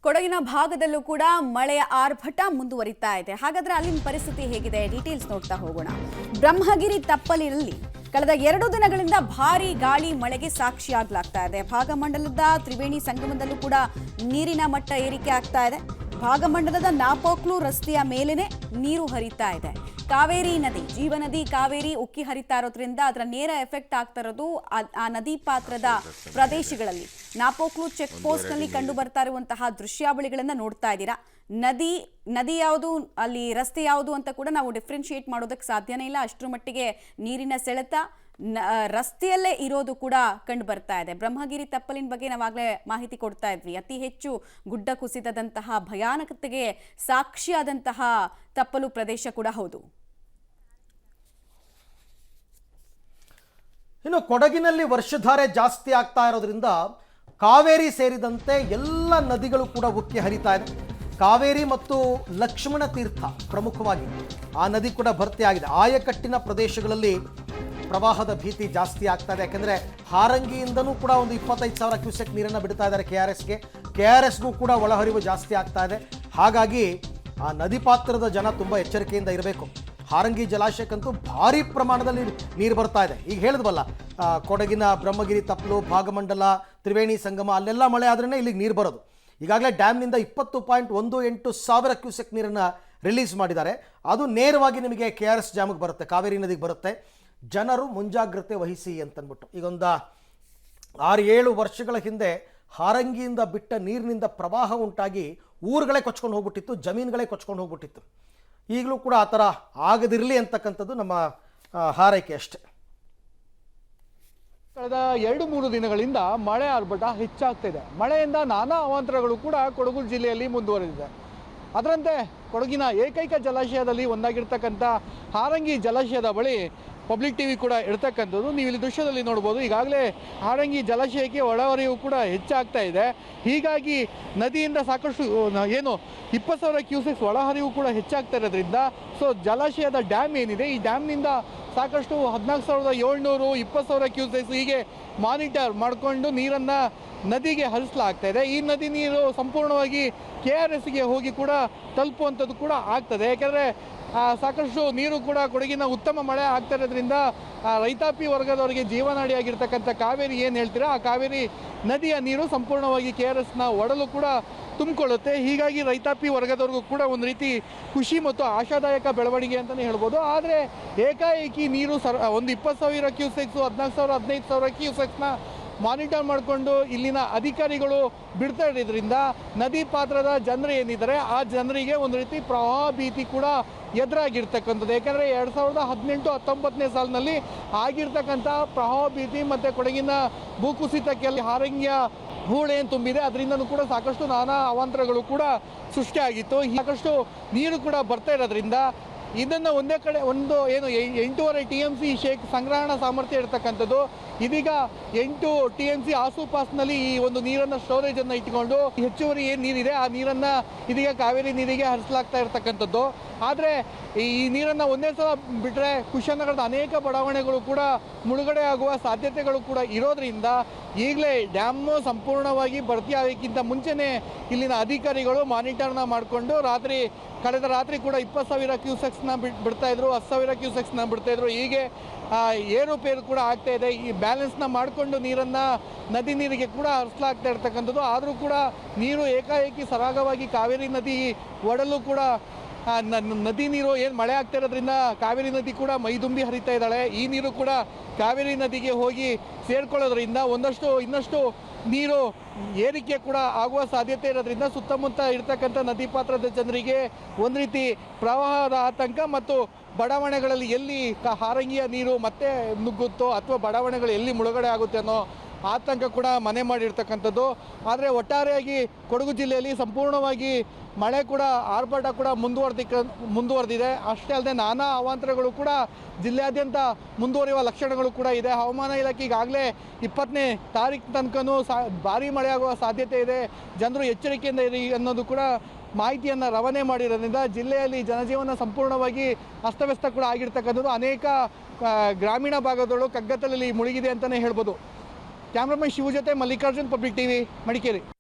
ಕೊಡಗಿನ ಭಾಗದಲ್ಲೂ ಕೂಡ ಮಳೆಯ ಆರ್ಭಟ ಮುಂದುವರಿತಾ ಇದೆ. ಹಾಗಾದ್ರೆ ಅಲ್ಲಿನ ಪರಿಸ್ಥಿತಿ ಹೇಗಿದೆ ಡೀಟೇಲ್ಸ್ ನೋಡ್ತಾ ಹೋಗೋಣ. ಬ್ರಹ್ಮಗಿರಿ ತಪ್ಪಲಿನಲ್ಲಿ ಕಳೆದ 2 ದಿನಗಳಿಂದ ಭಾರೀ ಗಾಳಿ ಮಳೆಗೆ ಸಾಕ್ಷಿಯಾಗಲಾಗ್ತಾ ಇದೆ. ಭಾಗಮಂಡಲದ ತ್ರಿವೇಣಿ ಸಂಗಮದಲ್ಲೂ ಕೂಡ ನೀರಿನ ಮಟ್ಟ ಏರಿಕೆ ಆಗ್ತಾ ಇದೆ. ಭಾಗಮಂಡಲದ ನಾಪೋಕ್ಲು ರಸ್ತೆಯ ಮೇಲೇನೆ ನೀರು ಹರಿತಾ ಇದೆ. ಕಾವೇರಿ ನದಿ, ಜೀವನದಿ ಕಾವೇರಿ ಉಕ್ಕಿ ಹರಿತಾ ಇರೋದ್ರಿಂದ ಅದರ ನೇರ ಎಫೆಕ್ಟ್ ಆಗ್ತಾ ಇರೋದು ಆ ನದಿ ಪಾತ್ರದ ಪ್ರದೇಶಗಳಲ್ಲಿ. ನಾಪೋಕ್ಲು ಚೆಕ್ ಪೋಸ್ಟ್ ನಲ್ಲಿ ಕಂಡು ಬರ್ತಾ ಇರುವಂತಹ ದೃಶ್ಯಾವಳಿಗಳನ್ನ ನೋಡ್ತಾ ಇದ್ದೀರಾ. ನದಿ ಯಾವುದು, ಅಲ್ಲಿ ರಸ್ತೆ ಯಾವುದು ಅಂತ ಕೂಡ ನಾವು ಡಿಫ್ರೆನ್ಶಿಯೇಟ್ ಮಾಡೋದಕ್ಕೆ ಸಾಧ್ಯನೇ ಇಲ್ಲ. ಅಷ್ಟರ ಮಟ್ಟಿಗೆ ನೀರಿನ ಸೆಳೆತ ರಸ್ತೆಯಲ್ಲೇ ಇರೋದು ಕೂಡ ಕಂಡು ಬರ್ತಾ ಇದೆ. ಬ್ರಹ್ಮಗಿರಿ ತಪ್ಪಲಿನ ಬಗ್ಗೆ ನಾವಾಗಲೇ ಮಾಹಿತಿ ಕೊಡ್ತಾ ಇದ್ವಿ. ಅತಿ ಹೆಚ್ಚು ಗುಡ್ಡ ಕುಸಿತದಂತಹ ಭಯಾನಕತೆಗೆ ಸಾಕ್ಷಿಯಾದಂತಹ ತಪ್ಪಲು ಪ್ರದೇಶ ಕೂಡ ಹೌದು. ಇನ್ನು ಕೊಡಗಿನಲ್ಲಿ ವರ್ಷಧಾರೆ ಜಾಸ್ತಿ ಆಗ್ತಾ ಇರೋದ್ರಿಂದ ಕಾವೇರಿ ಸೇರಿದಂತೆ ಎಲ್ಲ ನದಿಗಳು ಕೂಡ ಉಕ್ಕಿ ಹರಿತಾ ಇದೆ. ಕಾವೇರಿ ಮತ್ತು ಲಕ್ಷ್ಮಣ ತೀರ್ಥ ಪ್ರಮುಖವಾಗಿ ಆ ನದಿ ಕೂಡ ಭರ್ತಿ ಆಗಿದೆ. ಆಯಕಟ್ಟಿನ ಪ್ರದೇಶಗಳಲ್ಲಿ ಪ್ರವಾಹದ ಭೀತಿ ಜಾಸ್ತಿ ಆಗ್ತಾ ಇದೆ. ಯಾಕೆಂದರೆ ಹಾರಂಗಿಯಿಂದನೂ ಕೂಡ ಒಂದು 25,000 ಕ್ಯೂಸೆಕ್ ನೀರನ್ನು ಬಿಡ್ತಾ ಇದ್ದಾರೆ ಕೆ ಆರ್ ಎಸ್ಗೂ ಕೂಡ ಒಳಹರಿವು ಜಾಸ್ತಿ ಆಗ್ತಾ ಇದೆ. ಹಾಗಾಗಿ ಆ ನದಿ ಪಾತ್ರದ ಜನ ತುಂಬ ಎಚ್ಚರಿಕೆಯಿಂದ ಇರಬೇಕು. ಹಾರಂಗಿ ಜಲಾಶಯಕ್ಕಂತೂ ಭಾರಿ ಪ್ರಮಾಣದಲ್ಲಿ ನೀರು ಬರ್ತಾ ಇದೆ. ಈಗ ಹೇಳಿದ್ವಲ್ಲ, ಕೊಡಗಿನ ಬ್ರಹ್ಮಗಿರಿ ತಪ್ಪಲು, ಭಾಗಮಂಡಲ, ತ್ರಿವೇಣಿ ಸಂಗಮ ಅಲ್ಲೆಲ್ಲ ಮಳೆ ಆದ್ರೇ ಇಲ್ಲಿಗೆ ನೀರು ಬರೋದು. ಈಗಾಗಲೇ ಡ್ಯಾಮ್ನಿಂದ 20.18 ಸಾವಿರ ಕ್ಯೂಸೆಕ್ ನೀರನ್ನು ರಿಲೀಸ್ ಮಾಡಿದ್ದಾರೆ. ಅದು ನೇರವಾಗಿ ನಿಮಗೆ ಕೆ ಆರ್ ಎಸ್ ಡ್ಯಾಮಿಗೆ ಬರುತ್ತೆ, ಕಾವೇರಿ ನದಿಗೆ ಬರುತ್ತೆ. ಜನರು ಮುಂಜಾಗ್ರತೆ ವಹಿಸಿ ಅಂತಂದ್ಬಿಟ್ಟು ಈಗೊಂದು 6-7 ವರ್ಷಗಳ ಹಿಂದೆ ಹಾರಂಗಿಯಿಂದ ಬಿಟ್ಟ ನೀರಿನಿಂದ ಪ್ರವಾಹ ಉಂಟಾಗಿ ಊರುಗಳೇ ಕೊಚ್ಕೊಂಡು ಹೋಗ್ಬಿಟ್ಟಿತ್ತು, ಜಮೀನುಗಳೇ ಕೊಚ್ಕೊಂಡು ಹೋಗ್ಬಿಟ್ಟಿತ್ತು. ಈಗಲೂ ಕೂಡ ಆ ಥರ ಆಗದಿರಲಿ ಅಂತಕ್ಕಂಥದ್ದು ನಮ್ಮ ಹಾರೈಕೆ ಅಷ್ಟೆ. ಕಳೆದ 2-3 ದಿನಗಳಿಂದ ಮಳೆ ಆರ್ಭಟ ಹೆಚ್ಚಾಗ್ತಿದೆ. ಮಳೆಯಿಂದ ನಾನಾ ಅವಾಂತರಗಳು ಕೂಡ ಕೊಡಗು ಜಿಲ್ಲೆಯಲ್ಲಿ ಮುಂದುವರೆದಿದೆ. ಅದರಂತೆ ಕೊಡಗಿನ ಏಕೈಕ ಜಲಾಶಯದಲ್ಲಿ ಒಂದಾಗಿರ್ತಕ್ಕಂಥ ಹಾರಂಗಿ ಜಲಾಶಯದ ಬಳಿ ಪಬ್ಲಿಕ್ ಟಿವಿ ಕೂಡ ಇರ್ತಕ್ಕಂಥದ್ದು ನೀವು ಇಲ್ಲಿ ದೃಶ್ಯದಲ್ಲಿ ನೋಡ್ಬೋದು. ಈಗಾಗಲೇ ಹಾರಂಗಿ ಜಲಾಶಯಕ್ಕೆ ಒಳಹರಿವು ಕೂಡ ಹೆಚ್ಚಾಗ್ತಾ ಇದೆ. ಹೀಗಾಗಿ ನದಿಯಿಂದ ಸಾಕಷ್ಟು 20,000 ಕ್ಯೂಸೆಕ್ಸ್ ಒಳಹರಿವು ಕೂಡ ಹೆಚ್ಚಾಗ್ತಾ ಇರೋದ್ರಿಂದ ಜಲಾಶಯದ ಡ್ಯಾಮ್ ಏನಿದೆ, ಈ ಡ್ಯಾಮ್ನಿಂದ ಸಾಕಷ್ಟು 14,700, 20,000 ಕ್ಯೂಸೆಕ್ಸ್ ಹೀಗೆ ಮಾನಿಟರ್ ಮಾಡಿಕೊಂಡು ನೀರನ್ನು ನದಿಗೆ ಹರಿಸಲಾಗ್ತಾ ಇದೆ. ಈ ನದಿ ನೀರು ಸಂಪೂರ್ಣವಾಗಿ ಕೆ ಆರ್ ಎಸ್ಗೆ ಹೋಗಿ ಕೂಡ ತಲುಪುವಂಥದ್ದು ಕೂಡ ಆಗ್ತದೆ. ಯಾಕೆಂದರೆ ಸಾಕಷ್ಟು ನೀರು ಕೂಡ ಕೊಡಗಿನ ಉತ್ತಮ ಮಳೆ ಆಗ್ತಾ ಇರೋದ್ರಿಂದ ರೈತಾಪಿ ವರ್ಗದವರಿಗೆ ಜೀವನಾಡಿಯಾಗಿರ್ತಕ್ಕಂಥ ಕಾವೇರಿ ಏನು ಹೇಳ್ತೀರಾ, ಆ ಕಾವೇರಿ ನದಿಯ ನೀರು ಸಂಪೂರ್ಣವಾಗಿ ಕೆ ಆರ್ ಎಸ್ನ ಒಡಲು ಕೂಡ ತುಂಬಿಕೊಳ್ಳುತ್ತೆ. ಹೀಗಾಗಿ ರೈತಾಪಿ ವರ್ಗದವ್ರಿಗೂ ಕೂಡ ಒಂದು ರೀತಿ ಖುಷಿ ಮತ್ತು ಆಶಾದಾಯಕ ಬೆಳವಣಿಗೆ ಅಂತಲೇ ಹೇಳ್ಬೋದು. ಆದರೆ ಏಕಾಏಕಿ ನೀರು ಒಂದು 20,000 ಕ್ಯೂಸೆಕ್ಸು, 14,000, 15,000 ಕ್ಯೂಸೆಕ್ಸ್ನ ಮಾನಿಟರ್ ಮಾಡಿಕೊಂಡು ಇಲ್ಲಿನ ಅಧಿಕಾರಿಗಳು ಬಿಡ್ತಾ ಇರೋದ್ರಿಂದ ನದಿ ಪಾತ್ರದ ಜನರು ಏನಿದ್ದಾರೆ ಆ ಜನರಿಗೆ ಒಂದು ರೀತಿ ಪ್ರವಾಹ ಭೀತಿ ಕೂಡ ಎದುರಾಗಿರ್ತಕ್ಕಂಥದ್ದು. ಯಾಕೆಂದರೆ 2018-19ನೇ ಸಾಲಿನಲ್ಲಿ ಆಗಿರ್ತಕ್ಕಂಥ ಪ್ರವಾಹ ಭೀತಿ ಮತ್ತು ಕೊಡಗಿನ ಭೂಕುಸಿತಕ್ಕೆ ಅಲ್ಲಿ ಹಾರಂಗಿಯ ಹೂಳೇನು ತುಂಬಿದೆ ಅದರಿಂದನೂ ಕೂಡ ಸಾಕಷ್ಟು ನಾನಾ ಅವಾಂತರಗಳು ಕೂಡ ಸೃಷ್ಟಿಯಾಗಿತ್ತು. ಸಾಕಷ್ಟು ನೀರು ಕೂಡ ಬರ್ತಾ ಇರೋದ್ರಿಂದ ಇದನ್ನು ಒಂದೇ ಕಡೆ 8.5 TMC ಸಂಗ್ರಹಣಾ ಸಾಮರ್ಥ್ಯ ಇರ್ತಕ್ಕಂಥದ್ದು. ಇದೀಗ 8 TMC ಆಸುಪಾಸಿನಲ್ಲಿ ಈ ಒಂದು ನೀರನ್ನು ಸ್ಟೋರೇಜನ್ನು ಇಟ್ಕೊಂಡು ಹೆಚ್ಚುವರಿ ಏನು ನೀರಿದೆ ಆ ನೀರನ್ನು ಇದೀಗ ಕಾವೇರಿ ನೀರಿಗೆ ಹರಿಸಲಾಗ್ತಾ ಇರ್ತಕ್ಕಂಥದ್ದು. ಆದರೆ ಈ ನೀರನ್ನು ಒಂದೇ ಸಲ ಬಿಟ್ಟರೆ ಕುಶನಗರದ ಅನೇಕ ಬಡಾವಣೆಗಳು ಕೂಡ ಮುಳುಗಡೆ ಆಗುವ ಸಾಧ್ಯತೆಗಳು ಕೂಡ ಇರೋದ್ರಿಂದ ಈಗಲೇ ಡ್ಯಾಮು ಸಂಪೂರ್ಣವಾಗಿ ಭರ್ತಿ ಆಗೋಕ್ಕಿಂತ ಮುಂಚೆನೇ ಇಲ್ಲಿನ ಅಧಿಕಾರಿಗಳು ಮಾನಿಟರ್ನ ಮಾಡಿಕೊಂಡು ಕಳೆದ ರಾತ್ರಿ ಕೂಡ 20,000 ಕ್ಯೂಸೆಕ್ಸ್ನ ಬಿಡ್ತಾಯಿದ್ರು, 10,000 ಕ್ಯೂಸೆಕ್ಸ್ನ ಬಿಡ್ತಾಯಿದ್ರು. ಹೀಗೆ ಏರುಪೇರು ಕೂಡ ಆಗ್ತಾ ಇದೆ. ಈ ಬ್ಯಾಲೆನ್ಸ್ನ ಮಾಡಿಕೊಂಡು ನೀರನ್ನು ನದಿ ನೀರಿಗೆ ಕೂಡ ಹರಿಸಲಾಗ್ತಾ ಇರ್ತಕ್ಕಂಥದ್ದು. ಆದರೂ ಕೂಡ ನೀರು ಏಕಾಏಕಿ ಸರಾಗವಾಗಿ ಕಾವೇರಿ ನದಿ ಒಡಲು ಕೂಡ ನದಿ ನೀರು ಏನು ಮಳೆ ಆಗ್ತಾ ಇರೋದ್ರಿಂದ ಕಾವೇರಿ ನದಿ ಕೂಡ ಮೈದುಂಬಿ ಹರಿತಾ ಇದ್ದಾಳೆ. ಈ ನೀರು ಕೂಡ ಕಾವೇರಿ ನದಿಗೆ ಹೋಗಿ ಸೇರ್ಕೊಳ್ಳೋದ್ರಿಂದ ಇನ್ನಷ್ಟು ನೀರು ಏರಿಕೆ ಕೂಡ ಆಗುವ ಸಾಧ್ಯತೆ ಇರೋದ್ರಿಂದ ಸುತ್ತಮುತ್ತ ಇರ್ತಕ್ಕಂಥ ನದಿ ಪಾತ್ರದ ಜನರಿಗೆ ಒಂದು ರೀತಿ ಪ್ರವಾಹದ ಆತಂಕ ಮತ್ತು ಬಡಾವಣೆಗಳಲ್ಲಿ ಎಲ್ಲಿ ಹಾರಂಗಿಯ ನೀರು ಮತ್ತೆ ನುಗ್ಗುತ್ತೋ ಅಥವಾ ಬಡಾವಣೆಗಳು ಎಲ್ಲಿ ಮುಳುಗಡೆ ಆಗುತ್ತೆ ಅನ್ನೋ ಆತಂಕ ಕೂಡ ಮನೆ ಮಾಡಿರ್ತಕ್ಕಂಥದ್ದು. ಆದರೆ ಒಟ್ಟಾರೆಯಾಗಿ ಕೊಡಗು ಜಿಲ್ಲೆಯಲ್ಲಿ ಸಂಪೂರ್ಣವಾಗಿ ಮಳೆ ಕೂಡ ಆರ್ಭಟ ಕೂಡ ಮುಂದುವರೆದಿದೆ. ಅಷ್ಟೇ ಅಲ್ಲದೆ ನಾನಾ ಅವಾಂತರಗಳು ಕೂಡ ಜಿಲ್ಲೆಯಾದ್ಯಂತ ಮುಂದುವರಿಯುವ ಲಕ್ಷಣಗಳು ಕೂಡ ಇದೆ. ಹವಾಮಾನ ಇಲಾಖೆ ಈಗಾಗಲೇ 20ನೇ ತಾರೀಕು ತನಕನೂ ಭಾರೀ ಮಳೆಯಾಗುವ ಸಾಧ್ಯತೆ ಇದೆ, ಜನರು ಎಚ್ಚರಿಕೆಯಿಂದ ಇರಿ ಅನ್ನೋದು ಕೂಡ ಮಾಹಿತಿಯನ್ನು ರವಾನೆ ಮಾಡಿರೋದ್ರಿಂದ ಜಿಲ್ಲೆಯಲ್ಲಿ ಜನಜೀವನ ಸಂಪೂರ್ಣವಾಗಿ ಅಸ್ತವ್ಯಸ್ತ ಕೂಡ ಆಗಿರ್ತಕ್ಕಂಥದ್ದು. ಅನೇಕ ಗ್ರಾಮೀಣ ಭಾಗದಗಳು ಕಗ್ಗತ್ತಲಲ್ಲಿ ಮುಳುಗಿದೆ ಅಂತಲೇ ಹೇಳ್ಬೋದು. ಕ್ಯಾಮ್ರಾಮನ್ ಶಿವು ಜೊತೆ ಮಲ್ಲಿಕಾರ್ಜುನ್, ಪಬ್ಲಿಕ್ ಟಿವಿ, ಮಡಿಕೇರಿ.